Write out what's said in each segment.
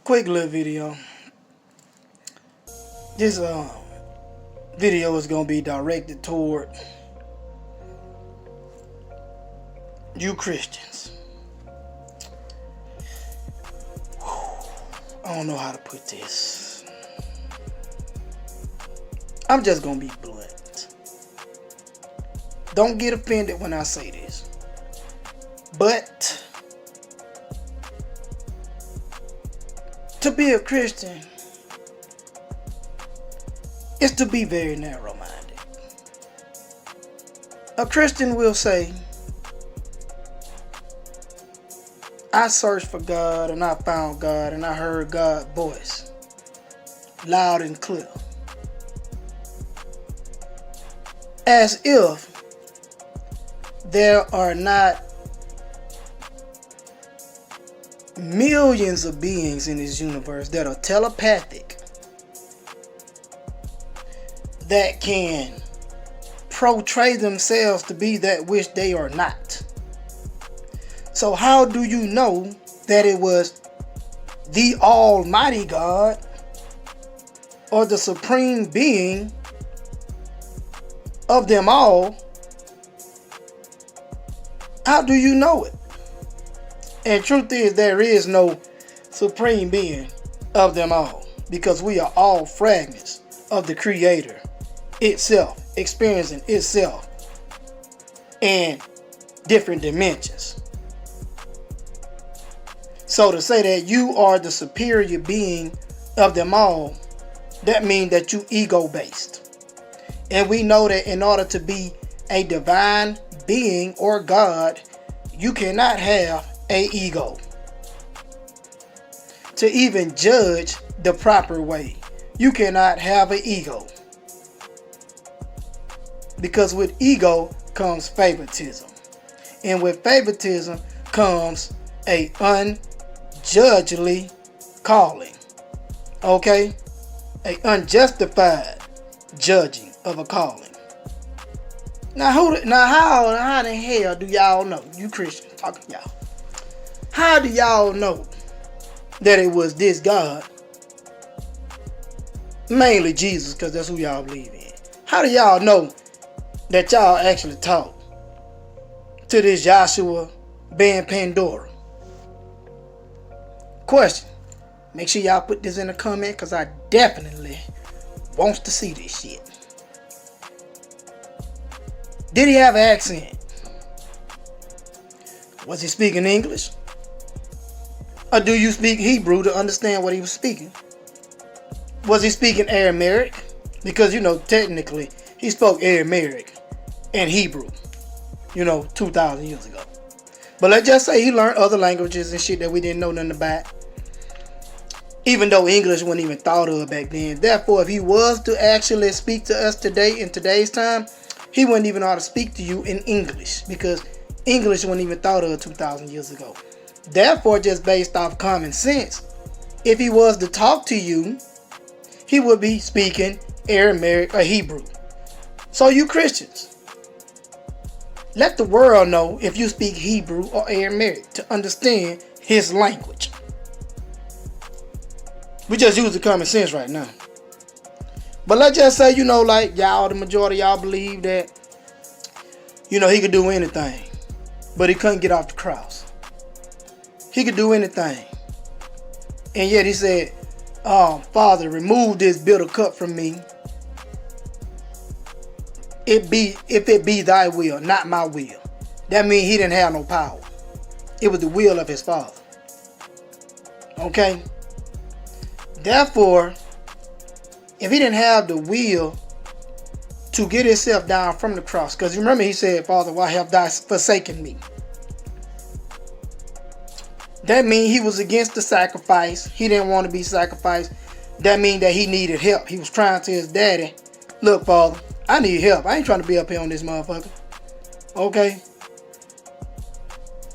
quick little video. This video is gonna be directed toward you Christians. I don't know how to put this. I'm just gonna be blunt. Don't get offended when I say this. But to be a Christian is to be very narrow-minded. A Christian will say, I searched for God and I found God and I heard God's voice loud and clear. As if there are not millions of beings in this universe that are telepathic, that can portray themselves to be that which they are not. So how do you know that it was the Almighty God or the Supreme Being of them all? How do you know it? And truth is, there is no Supreme Being of them all, because we are all fragments of the Creator itself, experiencing itself in different dimensions. So to say that you are the superior being of them all, that means that you ego-based. And we know that in order to be a divine being or God, you cannot have an ego. To even judge the proper way, you cannot have an ego. Because with ego comes favoritism. And with favoritism comes a unjudgely calling. Okay? A unjustified judging of a calling. Now how the hell do y'all know? You Christians talking to y'all. How do y'all know that it was this God? Mainly Jesus, because that's who y'all believe in. How do y'all know that y'all actually talk to this Joshua Ben Pandora? Question. Make sure y'all put this in the comment, because I definitely wants to see this shit. Did he have an accent? Was he speaking English? Or do you speak Hebrew to understand what he was speaking? Was he speaking Aramaic? Because, technically, he spoke Aramaic and Hebrew, 2,000 years ago. But let's just say he learned other languages and shit that we didn't know nothing about. Even though English wasn't even thought of back then. Therefore, if he was to actually speak to us today, in today's time, he wouldn't even know how to speak to you in English, because English wasn't even thought of 2,000 years ago. Therefore, just based off common sense, if he was to talk to you, he would be speaking Aramaic or Hebrew. So you Christians, let the world know if you speak Hebrew or Aramaic to understand his language. We just use the common sense right now. But let's just say, the majority of y'all believe that, he could do anything. But he couldn't get off the cross. He could do anything. And yet he said, Father, remove this bitter cup from me. If it be thy will, not my will. That means he didn't have no power. It was the will of his Father. Okay? Therefore, if he didn't have the will to get himself down from the cross, because remember he said, Father, why have thou forsaken me? That means he was against the sacrifice. He didn't want to be sacrificed. That means that he needed help. He was trying to his daddy, look, Father, I need help. I ain't trying to be up here on this motherfucker. Okay?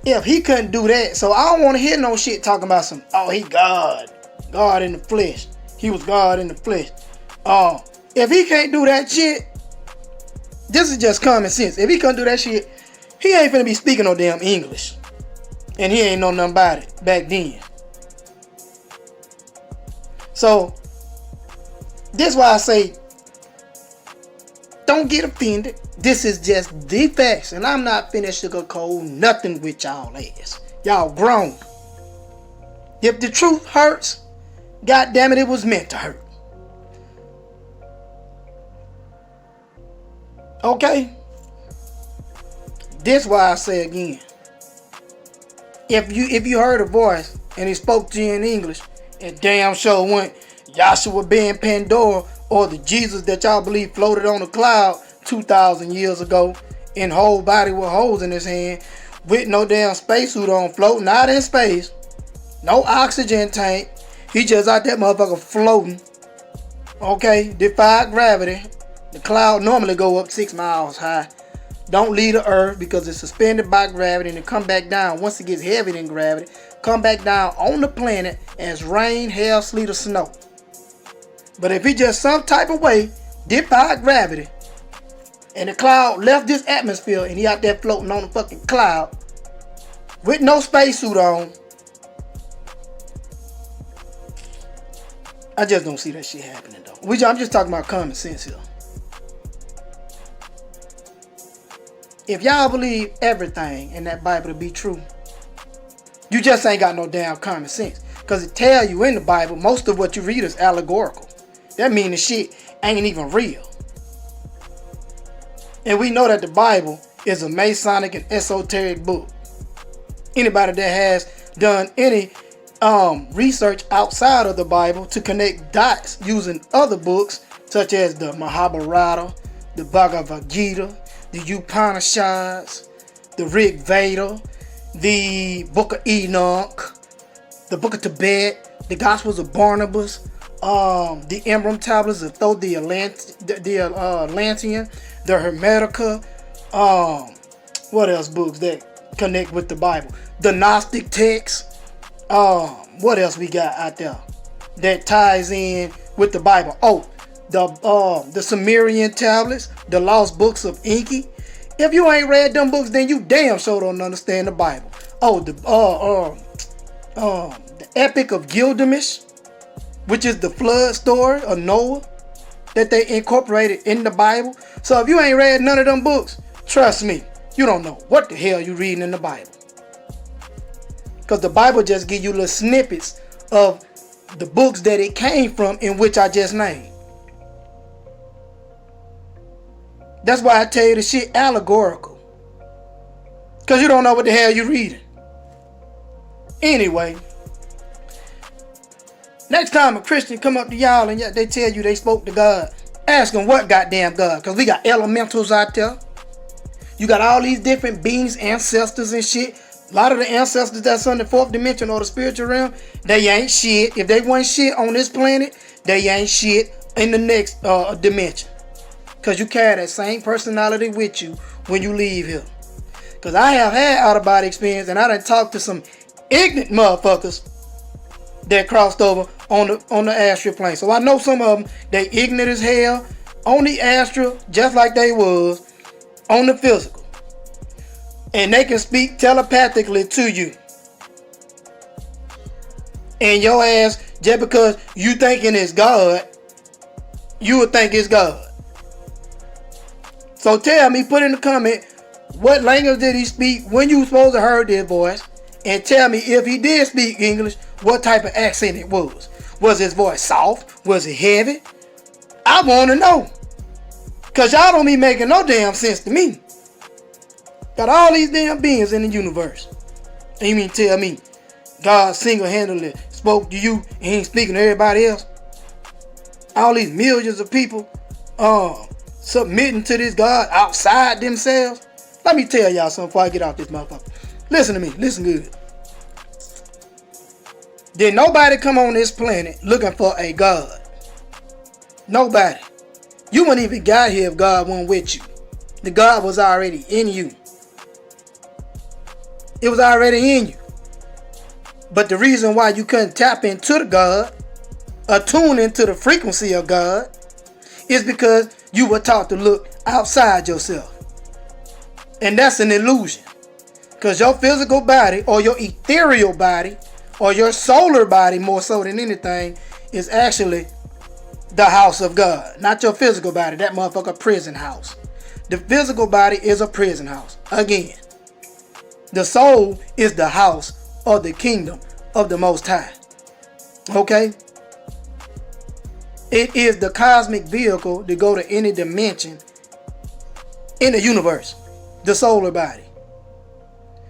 If he couldn't do that, so I don't want to hear no shit talking about he God. God in the flesh. He was God in the flesh. If he can't do that shit, this is just common sense. If he couldn't do that shit, he ain't finna be speaking no damn English. And he ain't know nothing about it back then. So this is why I say, don't get offended. This is just the facts, and I'm not finished sugarcoat nothing with y'all ass. Y'all grown. If the truth hurts, God damn it, it was meant to hurt. Okay? This why I say again. If you heard a voice and he spoke to you in English, and damn sure went Yahshua ben Pandora, or the Jesus that y'all believe floated on a cloud 2,000 years ago, in whole body with holes in his hand, with no damn spacesuit on, floating out in space, no oxygen tank, he just out that motherfucker floating. Okay, defied gravity. The cloud normally go up 6 miles high. Don't leave the earth because it's suspended by gravity, and it come back down once it gets heavier than gravity. Come back down on the planet as rain, hail, sleet, or snow. But if he just some type of way defied gravity, and the cloud left this atmosphere, and he out there floating on the fucking cloud with no spacesuit on, I just don't see that shit happening though. I'm just talking about common sense here. If y'all believe everything in that Bible to be true, you just ain't got no damn common sense. Because it tell you in the Bible, most of what you read is allegorical. That means the shit ain't even real. And we know that the Bible is a Masonic and esoteric book. Anybody that has done any research outside of the Bible to connect dots using other books, such as the Mahabharata, the Bhagavad Gita, the Upanishads, the Rig Veda, the Book of Enoch, the Book of Tibet, the Gospels of Barnabas, the Emblem Tablets of Thoth, the Atlantean, the Hermetica, what else books that connect with the Bible? The Gnostic texts, what else we got out there that ties in with the Bible? Oh, the Sumerian tablets, the lost books of Enki. If you ain't read them books, then you damn sure don't understand the Bible. Oh, the Epic of Gilgamesh, which is the flood story of Noah that they incorporated in the Bible. So if you ain't read none of them books, trust me, you don't know what the hell you reading in the Bible. Because the Bible just give you little snippets of the books that it came from, in which I just named. That's why I tell you the shit allegorical. Because you don't know what the hell you reading. Anyway, next time a Christian come up to y'all and they tell you they spoke to God, ask them what goddamn God. Because we got elementals out there. You got all these different beings, ancestors and shit. A lot of the ancestors that's on the fourth dimension or the spiritual realm, they ain't shit. If they weren't shit on this planet, they ain't shit in the next dimension. Because you carry that same personality with you when you leave here. Because I have had out-of-body experience, and I done talked to some ignorant motherfuckers that crossed over on the astral plane. So I know some of them, they ignorant as hell on the astral, just like they was on the physical. And they can speak telepathically to you. And your ass, just because you thinking it's God, you would think it's God. So tell me, put in the comment, what language did he speak when you supposed to heard this voice? And tell me, if he did speak English, what type of accent it was. Was his voice soft? Was it heavy? I want to know. Because y'all don't be making no damn sense to me. Got all these damn beings in the universe. And you mean tell me God single-handedly spoke to you and he ain't speaking to everybody else? All these millions of people submitting to this God outside themselves. Let me tell y'all something before I get off this motherfucker. Listen to me. Listen good. Did nobody come on this planet looking for a God? Nobody. You wouldn't even got here if God wasn't with you. The God was already in you. It was already in you. But the reason why you couldn't tap into the God or tune into the frequency of God is because you were taught to look outside yourself. And that's an illusion. Because your physical body or your ethereal body or your solar body, more so than anything, is actually the house of God. Not your physical body, that motherfucker prison house. The physical body is a prison house. Again, the soul is the house of the kingdom of the Most High. Okay? It is the cosmic vehicle to go to any dimension in the universe. The solar body.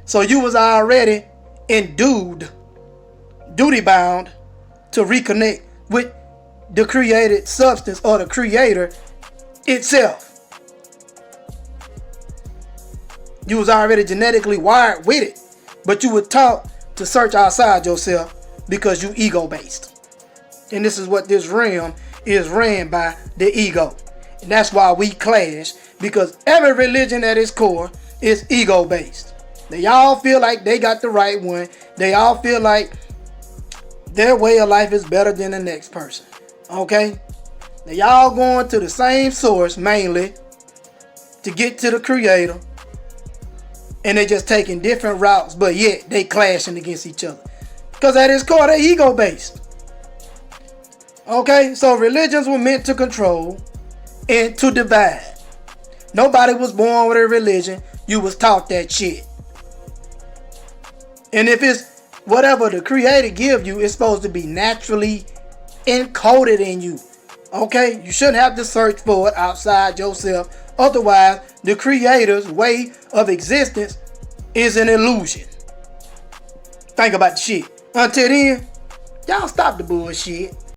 So you was already endued, duty bound, to reconnect with the created substance or the creator itself. You was already genetically wired with it, but you were taught to search outside yourself because you ego based. And this is what this realm is ran by, the ego. And that's why we clash, because every religion at its core is ego based. They all feel like they got the right one. They all feel like their way of life is better than the next person. Okay? They all going to the same source mainly to get to the creator. And they just taking different routes, but yet they clashing against each other. Because at its core, they're ego based. Okay? So religions were meant to control and to divide. Nobody was born with a religion. You was taught that shit. And if it's whatever the creator give you, it's supposed to be naturally encoded in you. Okay? You shouldn't have to search for it outside yourself. Otherwise, the creator's way of existence is an illusion. Think about the shit. Until then, y'all stop the bullshit.